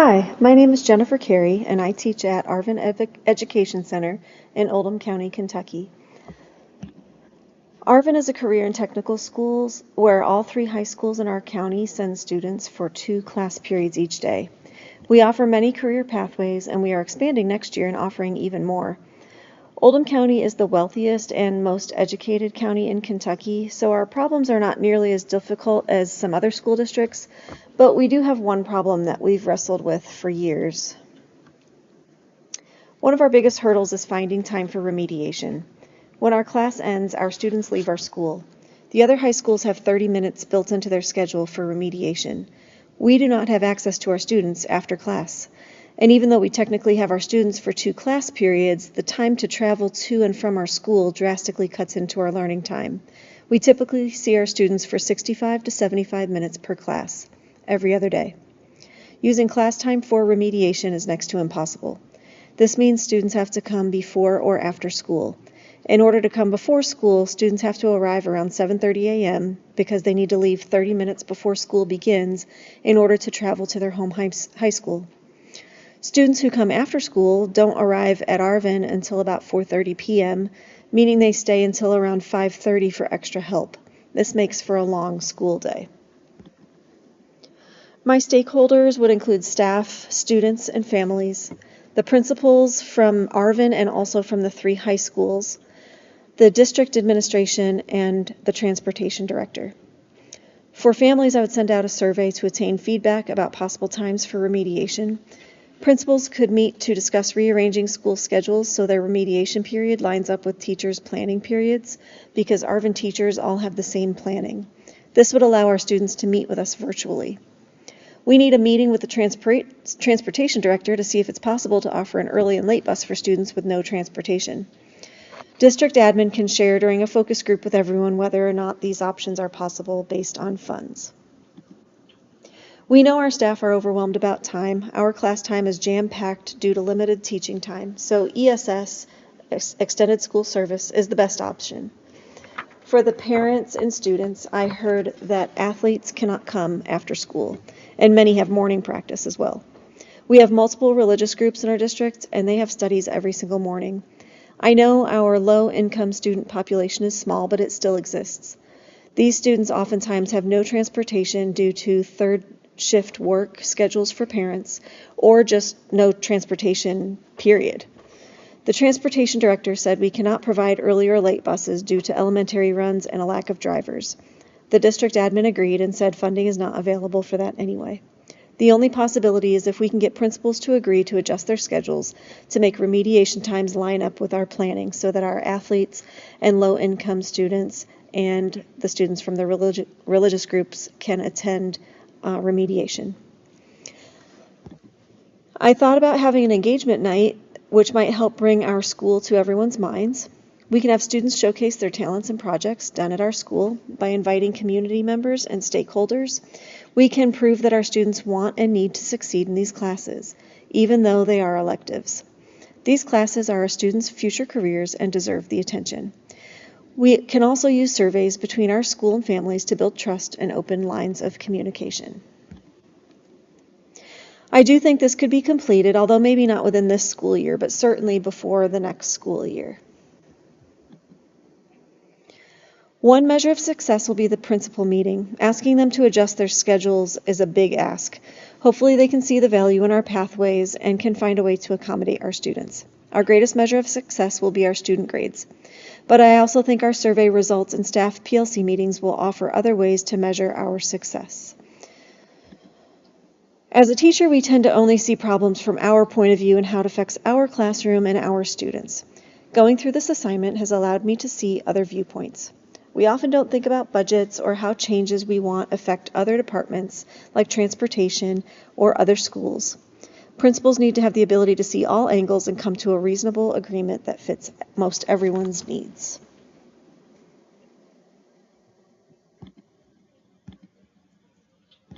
Hi, my name is Jennifer Carey, and I teach at Arvin Education Center in Oldham County, Kentucky. Arvin is a career and technical school where all 3 high schools in our county send students for 2 class periods each day. We offer many career pathways, and we are expanding next year and offering even more. Oldham County is the wealthiest and most educated county in Kentucky, so our problems are not nearly as difficult as some other school districts, but we do have one problem that we've wrestled with for years. One of our biggest hurdles is finding time for remediation. When our class ends, our students leave our school. The other high schools have 30 minutes built into their schedule for remediation. We do not have access to our students after class. And even though we technically have our students for 2 class periods, the time to travel to and from our school drastically cuts into our learning time. We typically see our students for 65 to 75 minutes per class, every other day. Using class time for remediation is next to impossible. This means students have to come before or after school. In order to come before school, students have to arrive around 7:30 a.m. because they need to leave 30 minutes before school begins in order to travel to their home high school. Students who come after school don't arrive at Arvin until about 4:30 p.m., meaning they stay until around 5:30 for extra help. This makes for a long school day. My stakeholders would include staff, students, and families, the principals from Arvin and also from the 3 high schools, the district administration, and the transportation director. For families, I would send out a survey to obtain feedback about possible times for remediation. Principals could meet to discuss rearranging school schedules so their remediation period lines up with teachers' planning periods, because Arvin teachers all have the same planning. This would allow our students to meet with us virtually. We need a meeting with the transportation director to see if it's possible to offer an early and late bus for students with no transportation. District admin can share during a focus group with everyone whether or not these options are possible based on funds. We know our staff are overwhelmed about time. Our class time is jam-packed due to limited teaching time, so ESS, Extended School Service, is the best option. For the parents and students, I heard that athletes cannot come after school, and many have morning practice as well. We have multiple religious groups in our district, and they have studies every single morning. I know our low-income student population is small, but it still exists. These students oftentimes have no transportation due to third shift work schedules for parents, or just no transportation, period. The transportation director said we cannot provide early or late buses due to elementary runs and a lack of drivers. The district admin agreed and said funding is not available for that anyway. The only possibility is if we can get principals to agree to adjust their schedules to make remediation times line up with our planning so that our athletes and low-income students and the students from the religious groups can attend remediation. I thought about having an engagement night, which might help bring our school to everyone's minds. We can have students showcase their talents and projects done at our school by inviting community members and stakeholders. We can prove that our students want and need to succeed in these classes, even though they are electives. These classes are our students' future careers and deserve the attention. We can also use surveys between our school and families to build trust and open lines of communication. I do think this could be completed, although maybe not within this school year, but certainly before the next school year. One measure of success will be the principal meeting. Asking them to adjust their schedules is a big ask. Hopefully they can see the value in our pathways and can find a way to accommodate our students. Our greatest measure of success will be our student grades. But I also think our survey results and staff PLC meetings will offer other ways to measure our success. As a teacher, we tend to only see problems from our point of view and how it affects our classroom and our students. Going through this assignment has allowed me to see other viewpoints. We often don't think about budgets or how changes we want affect other departments like transportation or other schools. Principals need to have the ability to see all angles and come to a reasonable agreement that fits most everyone's needs.